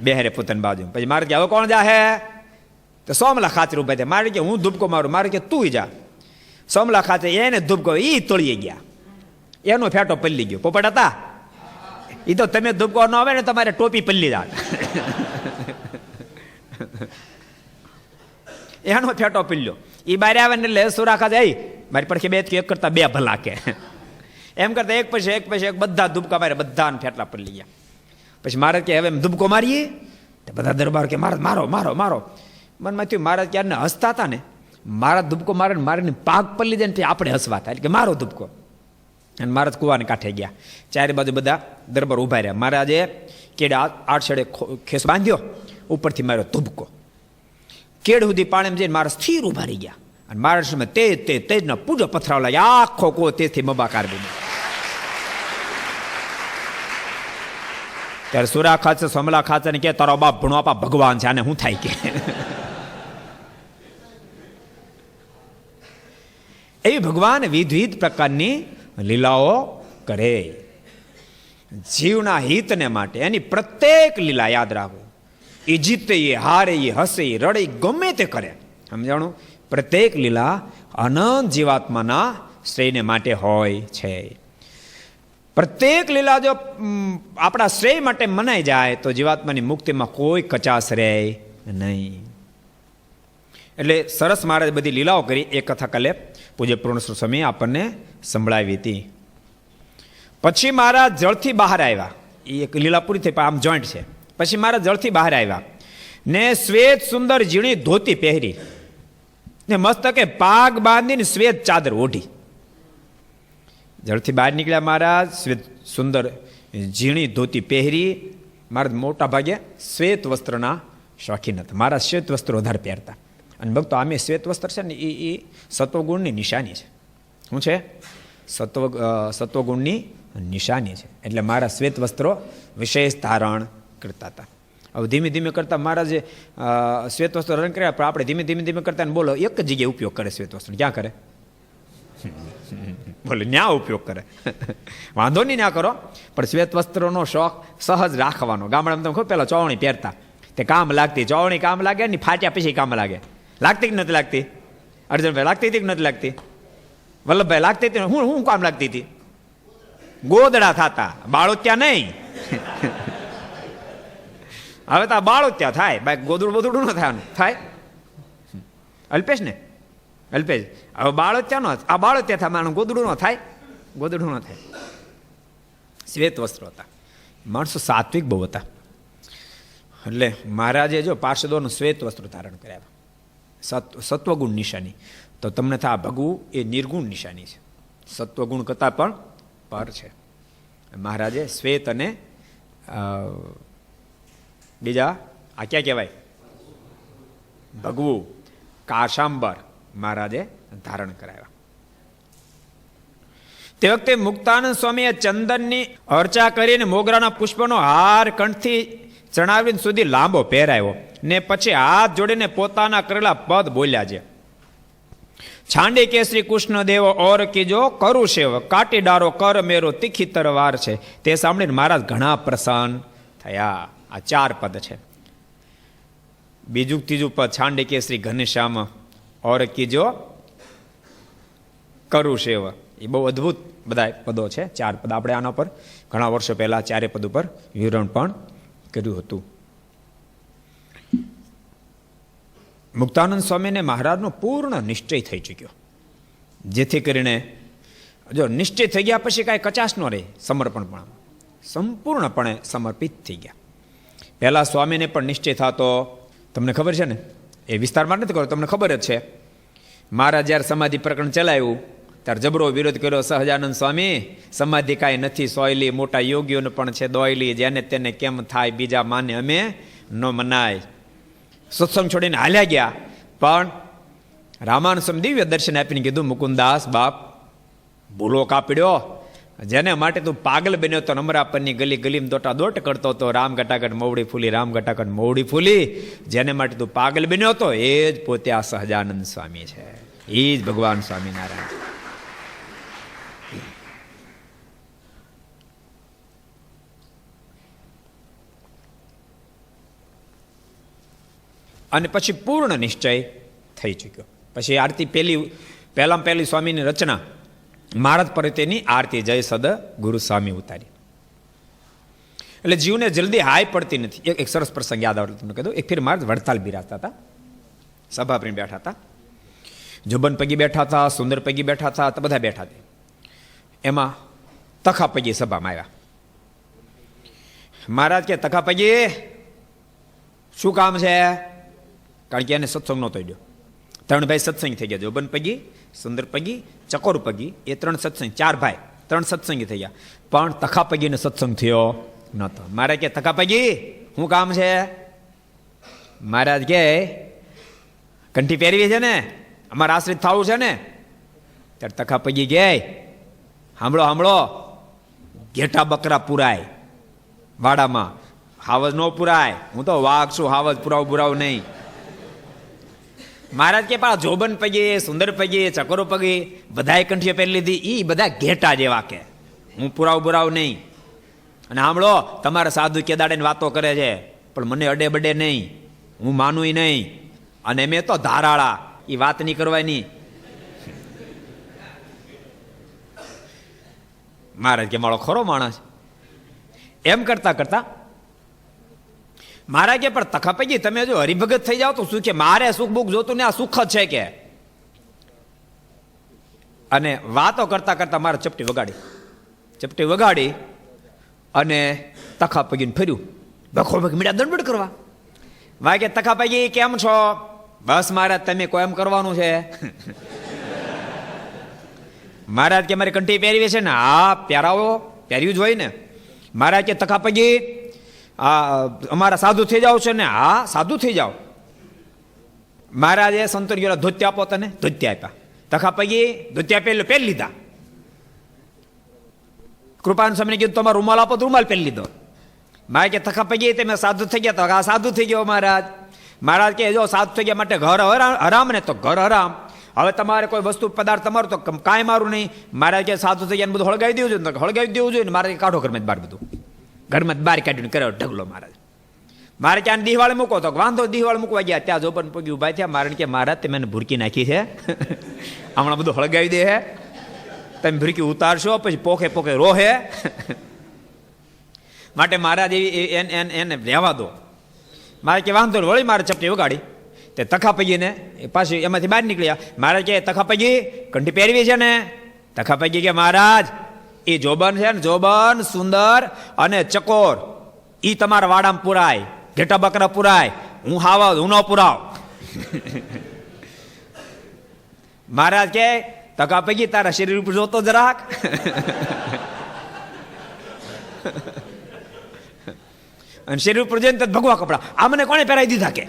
બે હારે પોતાની બાજુ. પછી મારે કે હવે કોણ જાહે? તો સોમલા ખાચર ઉભા થયા. મારે કે હું ધૂપકો મારું. મારે કે તું જા. સોમલા ખાચર એને ધૂપકો એ તળીએ ગયા, એનો ફેટો પલ્લી ગયો. પોપટ હતા એ તો તમે ધૂપકો ન આવે ને તમારે ટોપી પલ્લી જાત. એનો ફેટો પલ્લ્યો. એ બહાર આવે ને એટલે સુરા ખાતે મારી પડખે 2 એક કરતા 2 ભલા કે એમ કરતા એક પછી એક બધા ધૂપકા મારે, બધાને ફેટલા પલ્લી ગયા. પછી મહારાજ કે હવે એમ ધૂપકો મારીએ? તો બધા દરબાર કે મહારાજ મારો મારો મારો. મનમાં થયું મહારાજ ક્યારે હસતા હતા ને, મારા ધૂપકો મારે મારીને પાક પલ્લી જાય ને આપણે હસવાતા એટલે કે મારો ધૂપકો. અને મહારાજ કુવાને કાંઠે ગયા. ચારે બાજુ બધા દરબાર ઉભા રહ્યા. મહારાજે કેડે 8 છેડે ખેસ બાંધ્યો, ઉપરથી માર્યો ધૂપકો. કેડ સુધી પાણીમાં જઈને મારા સ્થિર ઉભા રહી ગયા. અને મહારાજ તેજના પૂજો પથરાવ લાગ્યા. આખો કો તેથી મબાકાર બન્યો. ત્યારે સુરા ખાચર સમલા ખાચર ને કે તારો બાપ ભણો આપા ભગવાન છે, આને શું થાય કે? એવી ભગવાન વિવિધ પ્રકારની લીલાઓ કરે જીવના હિતને માટે. એની પ્રત્યેક લીલા યાદ રાખો. એ જીતે, એ હારે, એ હસે, એ રડે, ગમે તે કરે. સમજાણું? પ્રત્યેક લીલા અનંત જીવાત્માના શ્રેયને માટે હોય છે. પ્રત્યેક લીલા જો આપણા શ્રેય માટે મનાઈ જાય તો જીવાત્માની મુક્તિમાં કોઈ કચાશ રહે નહીં. એટલે સરસ મહારાજ બધી લીલાઓ કરી. એ કથા કાલે પૂજ્ય પૂર્ણેશ્વર સ્વામી આપણને સંભળાવી હતી. પછી મહારાજ જળથી બહાર આવ્યા. એ એક લીલા પૂરી થઈ, આમ જોઈન્ટ છે. પછી મહારાજ જળથી બહાર આવ્યા ને શ્વેત સુંદર ઝીણી ધોતી પહેરી ને મસ્તકે પાગ બાંધીને શ્વેત ચાદર ઓઢી. જળથી બહાર નીકળ્યા મહારાજ, શ્વેત સુંદર ઝીણી ધોતી પહેરી. મહારાજ મોટા ભાગે શ્વેત વસ્ત્રના શોખીન હતા. મહારાજ શ્વેત વસ્ત્રો વધારે પહેરતા. અને ભક્તો આમે શ્વેત વસ્ત્ર છે ને એ સત્વગુણની નિશાની છે. શું છે? સત્વગુણની નિશાની છે. એટલે મારા શ્વેત વસ્ત્રો વિશેષ ધારણ કરતા હતા. હવે ધીમે ધીમે કરતા મહારાજે શ્વેત વસ્ત્રો ધારણ કર્યા, પણ આપણે ધીમે ધીમે કરતા બોલો એક જ જગ્યાએ ઉપયોગ કરે શ્વેત વસ્ત્ર. ક્યાં કરે? બોલે ન્યા ઉપયોગ કરે. વાંધો નહીં, ના કરો, પણ શ્વેત વસ્ત્રોનો શોખ સહજ રાખવાનો. ગામડામાં તમે ખબર પેલા ચોવણી પહેરતા, તે કામ લાગતી. ચોવણી કામ લાગે ને ફાટ્યા પછી કામ લાગે. લાગતી કે નથી લાગતી? અર્જુનભાઈ લાગતી હતી કે નથી લાગતી? વલ્લભભાઈ લાગતી હતી. હું કામ લાગતી હતી? ગોદડા થતા, બાળો ત્યાં નહીં. હવે તો બાળો ત્યાં થાય, ભાઈ ગોદડું બોદડું ન થાય. અલ્પેશ ને અલ્પેશ, હવે બાળો ત્યાં ન, આ બાળો ત્યાં થાય, માનું ગોદડું ન થાય, ગોદડું ન થાય. શ્વેત વસ્ત્રો હતા. માણસો સાત્વિક બહુ હતા. એટલે મહારાજે જો પાર્ષદોનું શ્વેત વસ્ત્ર ધારણ કર્યા. સત્વગુણ નિશાની. તો તમને થાય ભગવું એ નિર્ગુણ નિશાની છે, સત્વગુણ કરતા પણ પર છે. મહારાજે શ્વેત અને બીજા આ ક્યાં કહેવાય ભગવું, કાશાંબર મહારાજે ધારણ કરાવ્યા. તે વખતે મુક્તાનંદ સ્વામીએ ચંદનની અર્ચા કરીને મોગરાના પુષ્પનો હાર કંઠથી ચણાવીને સુધી લાંબો પહેરાવ્યો ને પછી હાથ જોડીને પોતાના કરેલા પદ બોલ્યા છે. છાંડી કેસરી કૃષ્ણ દેવ ઓર કીજો કરું સેવ, કાટીડારો કર મેરો તીખી તરવાર છે. તે સાંભળીને મહારાજ ઘણા પ્રસન્ન થયા. આ 4 પદ છે. બીજું ત્રીજું પદ છાંડી કેસરી ઘનશ્યામ ઓર કીજો કરું સેવ, એ બહુ અદભુત બધા પદો છે. 4 પદ આપણે આના પર ઘણા વર્ષો પહેલા 4 પદ ઉપર વિવરણ પણ કર્યું હતું. મુક્તાનંદ સ્વામીને મહારાજનો પૂર્ણ નિશ્ચય થઈ ચૂક્યો, જેથી કરીને જો નિશ્ચય થઈ ગયા પછી કાંઈ કચાશ ન રહે. સમર્પણ પણ સંપૂર્ણપણે સમર્પિત થઈ ગયા. પહેલા સ્વામીને પણ નિશ્ચય થતો, તમને ખબર છે ને, એ વિસ્તારમાં નથી કર્યો, તમને ખબર જ છે. મહારાજ જ્યારે સમાધિ પ્રકરણ ચલાવ્યું ત્યારે જબરો વિરોધ કર્યો. સહજાનંદ સ્વામી, સમાધિ કાંઈ નથી સોયલી, મોટા યોગીઓને પણ છે દોયલી, જેને તેને કેમ થાય, બીજા માને અમે ન મનાય. સત્સંગ છોડીને હાલ્યા ગયા. પણ રામાનંદ સ્વામી દિવ્ય દર્શન આપીને કીધું, મુકુંદાસ બાપ, ભૂલો કાપડ્યો, જેને માટે તું પાગલ બન્યો તો નમરાપરની ગલી ગલીમાં દોટા દોટ કરતો હતો, રામ ઘટાઘટ મોવડી ફૂલી, રામ ઘટાઘટ મોવડી ફૂલી, જેને માટે તું પાગલ બન્યો હતો એ જ પોતે આ સહજાનંદ સ્વામી છે, એ જ ભગવાન સ્વામિનારાયણ. અને પછી પૂર્ણ નિશ્ચય થઈ ચૂક્યો. પછી આરતી પહેલી સ્વામીની રચના મહારાજ પ્રત્યેની આરતી જય સદ ગુરુ સ્વામી ઉતારી. એટલે જીવને જલ્દી હાય પડતી નથી. એક સરસ પ્રસંગ યાદ આવે તમને કહી દઉં. એક ફેર મહારાજ વડતાલ બિરાજતા હતા, સભા પ્રેમ બેઠા હતા, જોબન પગી બેઠા હતા, સુંદર પગી બેઠા હતા, બધા બેઠા હતા. એમાં તખા પગી સભામાં આવ્યા. મહારાજ કે તખા પગી શું કામ છે? કારણ કે એને સત્સંગ નહોતો idયો. 3 ભાઈ સત્સંગ થઈ ગયા, જોબન પગી, સુંદર પગી, ચકોર પગી, એ 3 સત્સંગ, 4 ભાઈ 3 સત્સંગી થઈ ગયા. પણ તખા પગીને સત્સંગ થયો નહોતો. મારે કે તખા પગી શું કામ છે? મહારાજ કે કંઠી પહેરવી છે ને, અમારે આશ્રિત થવું છે ને. ત્યારે તખા પગી કે સાંભળો, ઘેટા બકરા પુરાય વાડામાં, હાવજ ન પુરાય. હું તો વાઘ છું, હાવજ પુરાવ નહીં. મહારાજ કે પા જોબન પગી, સુંદર પગી, ચકોરો પગી બધાએ કંઠીઓ પહેરી લીધી, એ બધા ઘેટા જેવા કે, હું પુરાવ નહીં. અને સાંભળો, તમારા સાધુ કે દાડે વાતો કરે છે, પણ મને અડે બડે નહીં, હું માનું નહીં. અને મેં તો ધારાળા, એ વાત નહીં કરવાની. મહારાજ કે મારો ખરો માણસ. એમ કરતા મહારાજ કે પણ તખા પગી તમે જો હરિભગત થઈ જાઓ તો શું કે, મારે સુખ બુખ જોતું ને આ સુખ જ છે કે. અને વાતો કરતા મારે ચપટી વગાડી અને તખા પગીને ફર્યું, બખો બખ મીડા દંડબડ કરવા. વાય કે તખા પગી કેમ છો? બસ મહારાજ તમે કોઈ એમ કરવાનું છે. મહારાજ કે મારી કંઠી પહેરવી છે ને, હા પહેરાવો, પહેર્યું જ હોય ને. મહારાજ કે તખા પગી અમારા સાધુ થઈ જાવ છે ને, હા સાધુ થઈ જાઓ. મહારાજે સંતોષ ધોત્યા આપો, તને ધોત્યા આપ્યા. તખા પગી ધોત્યા પહેરી લીધા. કૃપાન સ્વામીને કીધું તમારો રૂમાલ આપો, તો રૂમાલ પહેરી લીધો. મારે કે તખા પગી તમે સાધુ થઈ ગયા, તો હા સાધુ થઈ ગયો મહારાજ. મહારાજ કે જો સાધુ થઈ ગયા માટે ઘર હરામ ને, તો ઘર હરામ. હવે તમારે કોઈ વસ્તુ પદાર્થ તમારું તો કાંઈ મારું નહીં. મહારાજ કે સાધુ થઈ ગયા બધું હળગાવી દેવું જોઈએ, હળગાવી દેવું જોઈએ ને. મારે કાઢો ઘરમાં બહાર, બધું ઘરમાં બહાર કાઢીને કર્યો ઢગલો. મારે ક્યાં દિવાળે મૂકો તો વાંધો, દિવાળે મૂકવા ગયા, ત્યાં જોબન પગી ઉભા થયા. મારે કે મહારાજ તમે એને ભૂરકી નાખી છે, હમણાં બધું હળગાવી દે હે, તમે ભૂરકી ઉતારશો પછી પોખે રોહે. માટે મહારાજ એને રહેવા દો. મારે કે વાંધો ને. વળી મારે ચપટી વગાડી, તે તખા પગીને પાછી એમાંથી બહાર નીકળ્યા. મહારાજ કે તખા પગી કંઠી પહેરવી છે ને? તખા પગી કે મહારાજ એ જોબન છે ને, જોબન, સુંદર અને ચકોર, એ તમારા વાડામાં પુરાય, ઘેટા બકરા પુરાય, હું હાવ હું ન પુરાવ. મહારાજ કે તખા પગી તારા શરીર ઉપર જોતો જરાક. અને શરીર ઉપર જઈને ભગવા કપડા આ મને કોણે પહેરાવી દીધા કે?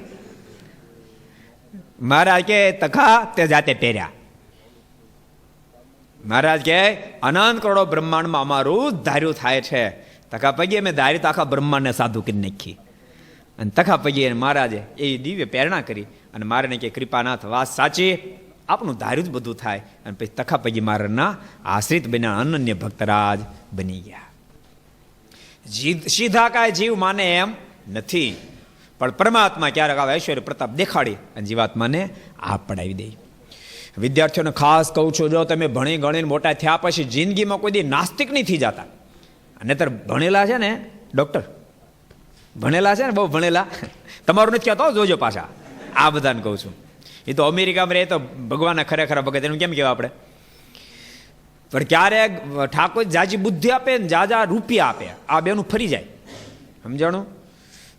મહારાજ કે તખા તે જાતે પહેર્યા. મહારાજ કે અનંત કરોડો બ્રહ્માંડમાં અમારું ધાર્યું થાય છે. તખા પગી અમે ધારી તો આખા બ્રહ્માંડને સાધુ કરી નાખી. અને તખા પગી મહારાજે એ દિવ્ય પ્રેરણા કરી. અને મારે કે કૃપાનાથ વાત સાચી, આપણું ધાર્યું જ બધું થાય. અને પછી તખાપગી મહારાજના આશ્રિત બન્યા, અનન્ય ભક્તરાજ બની ગયા. સીધા કાંઈ જીવ માને એમ નથી, પણ પરમાત્મા ક્યારેક આવે ઐશ્વર્ય પ્રતાપ દેખાડી અને જીવાત્માને આ પડાવી દે. વિદ્યાર્થીઓને ખાસ કહું છું, જો તમે ભણી ગણીને મોટા થયા પછી જિંદગીમાં કોઈ દી નાસ્તિક નહીં થઈ જતા. અને ત્યારે ભણેલા છે ને ડૉક્ટર, ભણેલા છે ને, બહુ ભણેલા, તમારું નથી કહેતો, જોજો પાછા આ બધાને કહું છું. એ તો અમેરિકામાં રહે તો ભગવાનના ખરેખર ભગત, એનું કેમ કહેવાય આપણે? પણ ક્યારેક ઠાકોર જાજી બુદ્ધિ આપે ને જાજા રૂપિયા આપે, આ બેનું ફરી જાય. સમજાણું?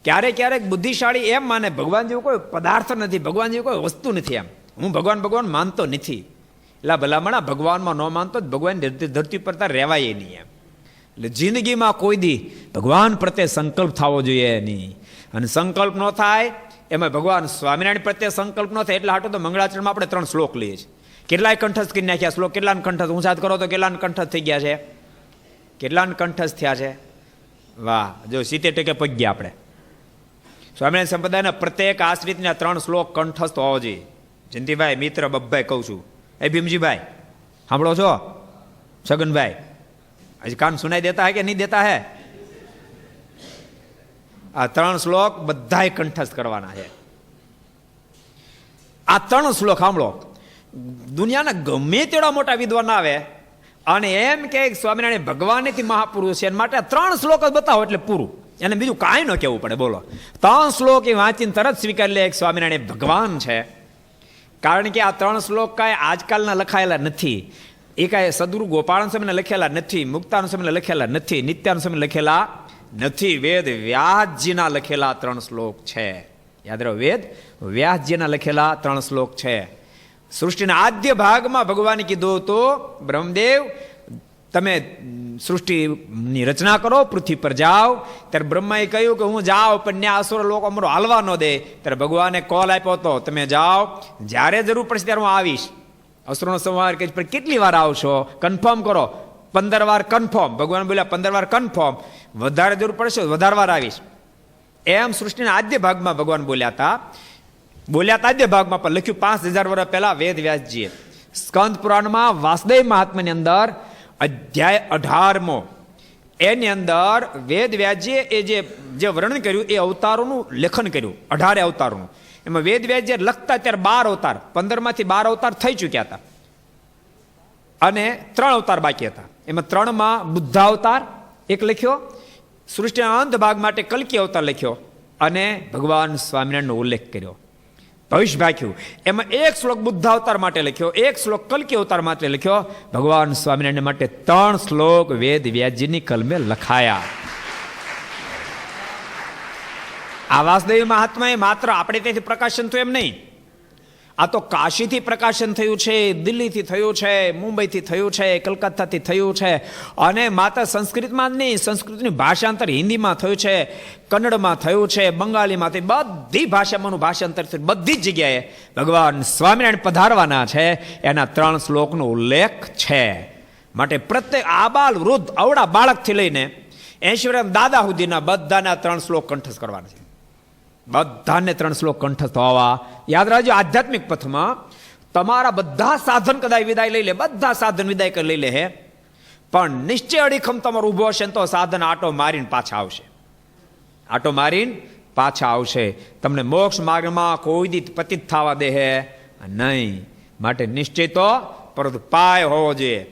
ક્યારેક ક્યારેક બુદ્ધિશાળી એમ માને ભગવાન જેવું કોઈ પદાર્થ નથી, ભગવાન જેવું કોઈ વસ્તુ નથી. એમ હું ભગવાન માનતો નથી. એટલે ભલામણા ભગવાનમાં ન માનતો ભગવાન ધરતી પર તાર રહેવાય નહીં. એમ એટલે જિંદગીમાં કોઈ દી ભગવાન પ્રત્યે સંકલ્પ થવો જોઈએ નહીં. અને સંકલ્પ ન થાય એમાં ભગવાન સ્વામિનારાયણ પ્રત્યે સંકલ્પ ન થાય એટલે હાટું તો મંગળાચરણમાં આપણે 3 શ્લોક લઈએ છીએ. કેટલાય કંઠસ્થ કરી નાખ્યા શ્લોક, કેટલાને કંઠસ્થ ઊંચાત કરો તો કેટલાને કંઠસ્થ થઈ ગયા છે, કેટલાને કંઠસ્થ થયા છે. વાહ, જો 70% પગ્યા આપણે. સ્વામિનારાયણ સંપ્રદાયના પ્રત્યેક આશ્રિતના 3 શ્લોક કંઠસ્થ હોવો જોઈએ. જયંતિભાઈ, મિત્ર, બબ્બાઈ કહું છું. એ ભીમજીભાઈ સાંભળો છો? છગનભાઈ હજી કાન સુનાઈ દેતા હે કે નહીં દેતા હે? આ 3 શ્લોક બધાય કંઠસ્થ કરવાના છે. આ 3 શ્લોક સાંભળો. દુનિયાના ગમે તેવડા મોટા વિદ્વાન આવે અને એમ કે સ્વામિનારાયણ ભગવાનથી મહાપુરુષ છે, એના માટે 3 શ્લોક જ બતાવો એટલે પૂરું. એને બીજું કાંઈ ન કહેવું પડે. બોલો, 3 શ્લોક એ વાંચીને તરત સ્વીકારી લે કે સ્વામિનારાયણ ભગવાન છે. કારણ કે આ 3 શ્લોક કાંઈ આજકાલના લખાયેલા નથી. એ કાંઈ સદગુરુ ગોપાળન સ્વામીને લખેલા નથી, મુક્તાનંદ સ્વામીને લખેલા નથી, નિત્યાનંદ સ્વામીને લખેલા નથી. વેદ વ્યાસજીના લખેલા 3 શ્લોક છે. યાદ રહો, વેદ વ્યાસજીના લખેલા 3 શ્લોક છે. સૃષ્ટિના આદ્ય ભાગમાં ભગવાને કીધું તો બ્રહ્મદેવ તમે સૃષ્ટિની રચના કરો, પૃથ્વી પર જાઓ. ત્યારે બ્રહ્માએ કહ્યું કે હું જાઉં, પણ ત્યાં અસુર લોકો અમારો હાલવા ન દે. ત્યારે ભગવાને કોલ આપ્યો હતો, તમે જાઓ, જ્યારે જરૂર પડશે ત્યારે હું આવીશ. અસુરનો સંહાર કરી, પણ કેટલી વાર આવશો? કન્ફર્મ કરો. 15 વાર કન્ફર્મ. ભગવાન બોલ્યા 15 વાર કન્ફર્મ, વધારે જરૂર પડશે વધારે વાર આવીશ. એમ સૃષ્ટિના આદ્ય ભાગમાં ભગવાન બોલ્યા હતા આદ્ય ભાગમાં, પણ લખ્યું 5000 વર્ષ પહેલા વેદ વ્યાસજીએ. સ્કંદ પુરાણમાં વાસુદેવ મહાત્માની અંદર અધ્યાય 18મો એની અંદર વેદ વ્યાસજીએ એ જે વર્ણન કર્યું એ અવતારોનું લેખન કર્યું, 18 અવતારોનું. એમાં વેદ વ્યાસજી લખતા ત્યારે 12 અવતાર, 15માંથી 12 અવતાર થઈ ચૂક્યા હતા અને 3 અવતાર બાકી હતા. એમાં 3માં બુદ્ધ અવતાર એક લખ્યો, સૃષ્ટિના અંત ભાગ માટે કલ્કી અવતાર લખ્યો અને ભગવાન સ્વામિનારાયણનો ઉલ્લેખ કર્યો, ભવિષ્ય ભાખ્યું. એમાં 1 શ્લોક બુદ્ધ અવતાર માટે લખ્યો, 1 શ્લોક કલ્કી અવતાર માટે લખ્યો. ભગવાન સ્વામિનારાયણ માટે 3 શ્લોક વેદ વ્યાસજીની કલમે લખાયા. આ વાસુદેવ મહાત્માએ માત્ર આપણે ત્યાંથી પ્રકાશન થયું એમ નહીં, આ તો કાશીથી પ્રકાશન થયું છે, દિલ્હીથી થયું છે, મુંબઈથી થયું છે, કલકત્તાથી થયું છે. અને માત્ર સંસ્કૃતમાં જ નહીં, સંસ્કૃતની ભાષાંતર હિન્દીમાં થયું છે, કન્નડમાં થયું છે, બંગાળીમાં, બધી ભાષામાંનું ભાષાંતર થયું. બધી જ જગ્યાએ ભગવાન સ્વામિનારાયણ પધારવાના છે એના 3 શ્લોકનો ઉલ્લેખ છે. માટે પ્રત્યેક આબાલ વૃદ્ધ અવડા બાળકથી લઈને 80 વર્ષ દાદા સુધીના બધાના 3 શ્લોક કંઠસ્થ કરવાના છે. બધાને 3 શ્લોક કંઠસ્થ હોવા. યાદ રાખજો, આધ્યાત્મિક પથમાં તમારા બધા સાધન કદાચ વિદાય લઈ લે, બધા સાધન વિદાય કરી લઈ લે હે, પણ નિશ્ચય અડીખમ તમારો ઊભો હશે તો સાધન આટો મારીને પાછા આવશે, આટો મારીને પાછા આવશે. તમને મોક્ષ માર્ગમાં કોઈ દી પતિત થવા દે હે નહીં. માટે નિશ્ચય તો પરંતુ પાય હોવો જોઈએ.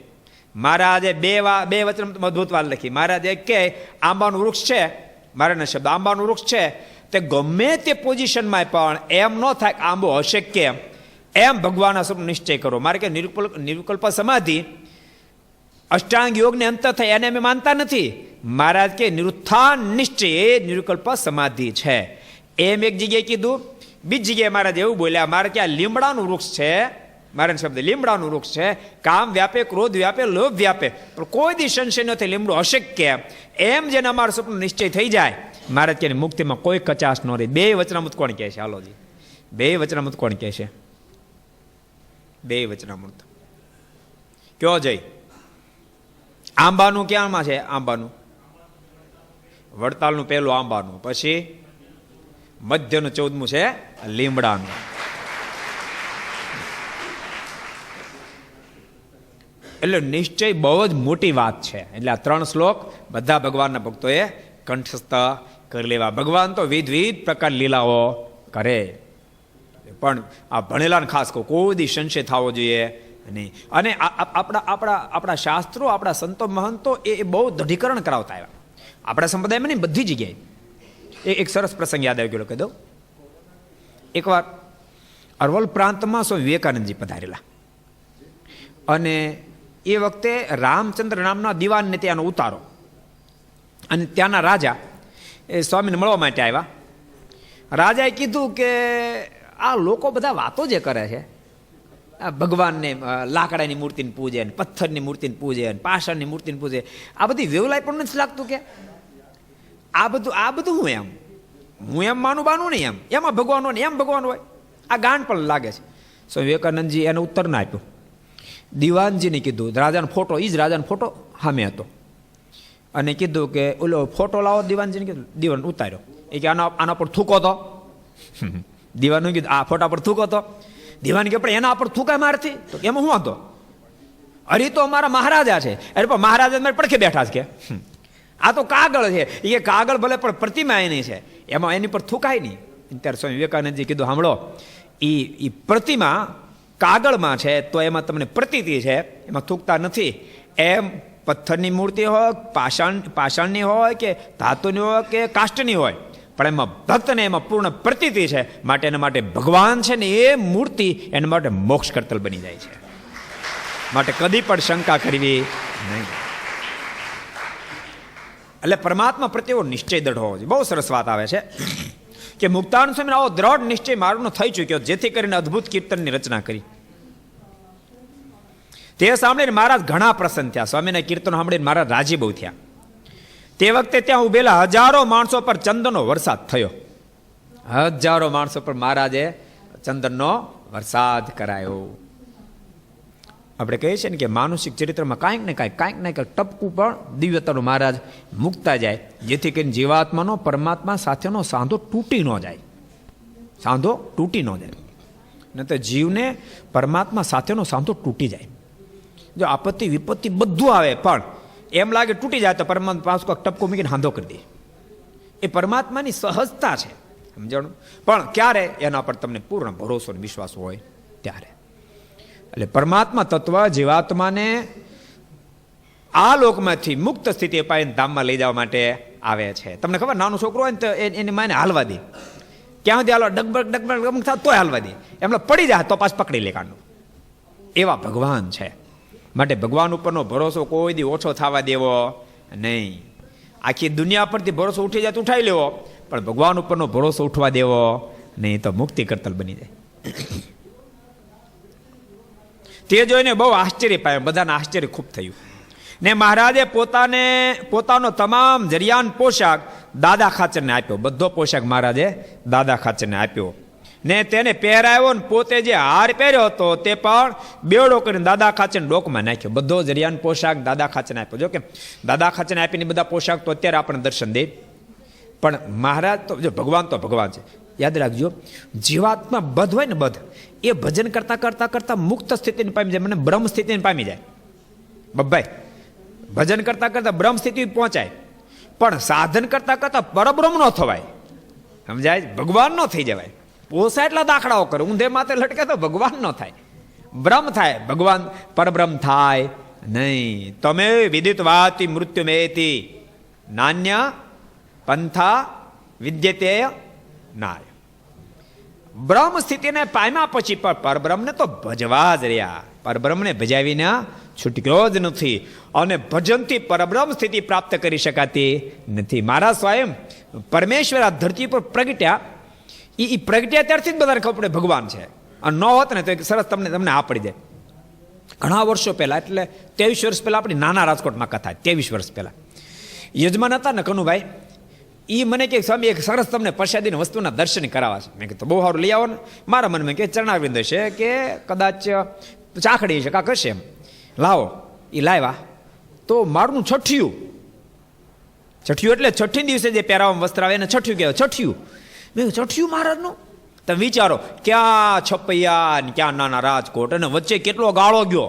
મહારાજે બે વચન અદભુત વાત લખી. મહારાજે કે આંબાનું વૃક્ષ છે, મારાના શબ્દ આંબાનું વૃક્ષ છે, તે ગમે તે પોઝિશનમાં પણ એમ ન થાય કે આંબો હશે કેમ, એમ ભગવાનના સ્વરૂપ નિશ્ચય કરો. મારે કે નિર્વિકલ્પ સમાધિ અષ્ટાંગ યોગને અંત થાય એને અમે માનતા નથી. મહારાજ કે નિરુત્થાન નિશ્ચય એ નિર્વિકલ્પ સમાધિ છે એમ એક જગ્યાએ કીધું. બીજી જગ્યાએ મહારાજ એવું બોલ્યા, મારે કે આ લીમડાનું વૃક્ષ છે, મારા શબ્દ લીમડાનું વૃક્ષ છે, કામ વ્યાપે, ક્રોધ વ્યાપે, લોભ વ્યાપે, પણ કોઈ દી સંશય નથી લીમડું હશે કેમ, એમ જેને અમારો સ્વપ્ન નિશ્ચય થઈ જાય મહારાજ કે મુક્તિમાં કોઈ કચાશ ન રહે. 2 વચનામૃત કોણ કહે છે? હાલોજી, 2 વચનામૃત કોણ કહે છે? 2 વચનામૃત કયો જય? આંબાનું ક્યાંમાં છે? આંબાનું વડતાલનું પહેલું આંબાનું, પછી મધ્યનું 14મું છે લીમડાનું. એટલે નિશ્ચય બહુ જ મોટી વાત છે. એટલે આ 3 શ્લોક બધા ભગવાનના ભક્તોએ કંઠસ્થ કરી લેવા. ભગવાન તો વિવિધ પ્રકાર લીલાઓ કરે, પણ આ ભણેલાને ખાસ કોઈ દી સંશય થવો જોઈએ નહીં. અને આપણા શાસ્ત્રો, આપણા સંતો મહંતો એ બહુ દઢીકરણ કરાવતા આવ્યા આપણા સંપ્રદાયમાં નહીં, બધી જગ્યાએ. એક સરસ પ્રસંગ યાદ આવી ગયો કહી દઉં. એકવાર અરવલ પ્રાંતમાં સ્વામી વિવેકાનંદજી પધારેલા, અને એ વખતે રામચંદ્ર નામના દિવાનને ત્યાંનો ઉતારો, અને ત્યાંના રાજા એ સ્વામીને મળવા માટે આવ્યા. રાજાએ કીધું કે આ લોકો બધા વાતો જે કરે છે, ભગવાનને લાકડાની મૂર્તિને પૂજે, પથ્થરની મૂર્તિને પૂજે, પાષાણની મૂર્તિને પૂજે, આ બધી વેવલાય પણ નથી લાગતું કે આ બધું હું એમ માનું બાનું નહીં, એમાં ભગવાન હોય, એમ ભગવાન હોય, આ ગાંઠ પણ લાગે છે. સ્વામી વિવેકાનંદજી એને ઉત્તર ના આપ્યો. દિવાનજીને કીધું, રાજાનો ફોટો, એ જ રાજાનો ફોટો સામે હતો, અને કીધું કે ઓલો ફોટો લાવો. દિવાનજીને કીધું, દિવાન ઉતાર્યો. એ કે આના પર થૂકો તો. દિવાનનું કીધું આ ફોટા પર થૂકો તો. દિવાન કે પણ એના પર થૂકા મારતી, તો એમાં શું હતો? અરે તો અમારા મહારાજા છે. અરે પણ મહારાજા મારે પડખે બેઠા છે કે આ તો કાગળ છે. એ કાગળ ભલે પણ પ્રતિમા એની છે, એમાં એની પર થૂકાય નહીં. ત્યારે સ્વામી વિવેકાનંદજી કીધું, સાંભળો, એ પ્રતિમા કાગળમાં છે તો એમાં તમને પ્રતીતિ છે, એમાં થૂકતા નથી. એમ પથ્થરની મૂર્તિ હોય, પાષાણની હોય, કે ધાતુની હોય, કે કાષ્ટની હોય, પણ એમાં ભક્તને એમાં પૂર્ણ પ્રતીતિ છે, માટે એના માટે ભગવાન છે ને એ મૂર્તિ એના માટે મોક્ષ કરતલ બની જાય છે. માટે કદી પણ શંકા કરવી નહીં. એટલે પરમાત્મા પ્રત્યે નિશ્ચય દ્રઢ હોવો જોઈએ. બહુ સરસ વાત આવે છે કે મુક્તાનંદ સ્વામી આવો દ્રઢ નિશ્ચય માર્ગનો થઈ ચૂક્યો, જેથી કરીને અદ્ભુત કીર્તનની રચના કરી. તે સાંભળીને મહારાજ ઘણા પ્રસન્ન થયા. સ્વામીના કીર્તનો સાંભળીને મહારાજ રાજી બહુ થયા. તે વખતે ત્યાં ઉભેલા હજારો માણસો પર ચંદનનો વરસાદ થયો. હજારો માણસો પર મહારાજે ચંદનનો વરસાદ કરાયો. આપણે કહીએ છીએ ને કે માનુષિક ચરિત્રમાં કાંઈક ને કાંઈક ટપકું પણ દિવ્યતાનું મહારાજ મૂકતા જાય, જેથી કરીને જીવાત્માનો પરમાત્મા સાથેનો સાંધો તૂટી ન જાય. સાંધો તૂટી ન જાય, ન તો જીવને પરમાત્મા સાથેનો સાંધો તૂટી જાય. જો આપત્તિ વિપત્તિ બધું આવે પણ એમ લાગે તૂટી જાય તો પરમાત્મા પાસે કોઈ ટપકો મૂકીને હાંધો કરી દે. એ પરમાત્માની સહજતા છે, સમજણ. પણ ક્યારે એના પર તમને પૂર્ણ ભરોસો અને વિશ્વાસ હોય ત્યારે. એટલે પરમાત્મા તત્વ જીવાત્માને આ લોકમાંથી મુક્ત સ્થિતિ અપાઈને ધામમાં લઈ જવા માટે આવે છે. તમને ખબર, નાનો છોકરો હોય ને તો એની માને હાલવા દે, ક્યાં સુધી હાલવા, ડગબગ થાય તોય હાલવા દે, એમને પડી જાય તો પાછું પકડી લે કાંડું. એવા ભગવાન છે. માટે ભગવાન ઉપરનો ભરોસો કોઈ દી ઓછો થવા દેવો નહીં. આખી દુનિયા પરથી ભરોસો ઉઠી જાય તો ઉઠાવી લેવો, પણ ભગવાન ઉપરનો ભરોસો ઉઠવા દેવો નહીં, તો મુક્તિ કરતલ બની જાય. તે જોઈને બહુ આશ્ચર્ય પામ્યા, બધાને આશ્ચર્ય ખૂબ થયું. ને મહારાજે પોતાનો તમામ જરિયાન પોશાક દાદા ખાચરને આપ્યો. બધો પોશાક મહારાજે દાદા ખાચરને આપ્યો, ને તેને પહેરાવ્યો, ને પોતે જે હાર પહેર્યો હતો તે પણ બેડો કરીને દાદા ખાચરને ડોકમાં નાખ્યો. બધો જરિયાન પોશાક દાદા ખાચરને આપ્યો. જો કે દાદા ખાચરને આપીને બધા પોશાક તો અત્યારે આપણે દર્શન દે, પણ મહારાજ તો જો ભગવાન છે. યાદ રાખજો, જીવાત્મા બધ હોય ને, બધ એ ભજન કરતા કરતા કરતા મુક્ત સ્થિતિને પામી જાય, મને બ્રહ્મ સ્થિતિને પામી જાય. બબ્બાઈ ભજન કરતા કરતા બ્રહ્મ સ્થિતિ પહોંચાય, પણ સાધન કરતા કરતા પરબ્રહ્મ નો થવાય, સમજાય, ભગવાન નો થઈ જવાય. પોસા એટલા દાખલાઓ કરે, ઊંધે માથે લટકે તો ભગવાન નો થાય, બ્રહ્મ થાય, ભગવાન પરબ્રહ્મ થાય નહીં. તમે વિદિતવાતિ મૃત્યુ મેતી નાન્ય પંથા વિદ્યતે નાય. બ્રહ્મ સ્થિતિને પામ્યા પછી પણ પરબ્રહ્મને તો ભજવા જ રહ્યા, પરબ્રહ્મને ભજાવીને છૂટક્યો જ નથી, અને ભજનથી પરબ્રહ્મ સ્થિતિ પ્રાપ્ત કરી શકાતી નથી. મારા સ્વયં પરમેશ્વર આ ધરતી પર પ્રગટ્યા, એ પ્રગટ્યા ત્યારથી જ બધાને ખબર પડે ભગવાન છે, અને ન હોત ને તો સરસ તમને આ પડી જાય. ઘણા વર્ષો પહેલા, એટલે 23 વર્ષ પહેલા આપણી નાના રાજકોટમાં કથા, 23 વર્ષ પહેલા યજમાન હતા ને કનુભાઈ, એ મને કે સ્વામી એક સરસ તમને પ્રસાદીની વસ્તુના દર્શન કરાવવા છે. મેં કીધું બહુ સારું, લઈ આવો ને. મારા મનમાં કે ચરણાવિંદ છે, કે કદાચ ચાખડી છે, કાંક હશે, એમ લાવો. એ લાવ્યા તો મારું છઠ્ઠિયું એટલે છઠ્ઠી દિવસે જે પહેરાવામાં વસ્ત્ર આવે એને છઠ્ઠિયું કહેવાય. છઠ્ઠિયું, મેં છઠ્ઠિયું મહારાજનું. તમે વિચારો, ક્યાં છપૈયા ને ક્યાં નાના રાજકોટ, અને વચ્ચે કેટલો ગાળો ગયો.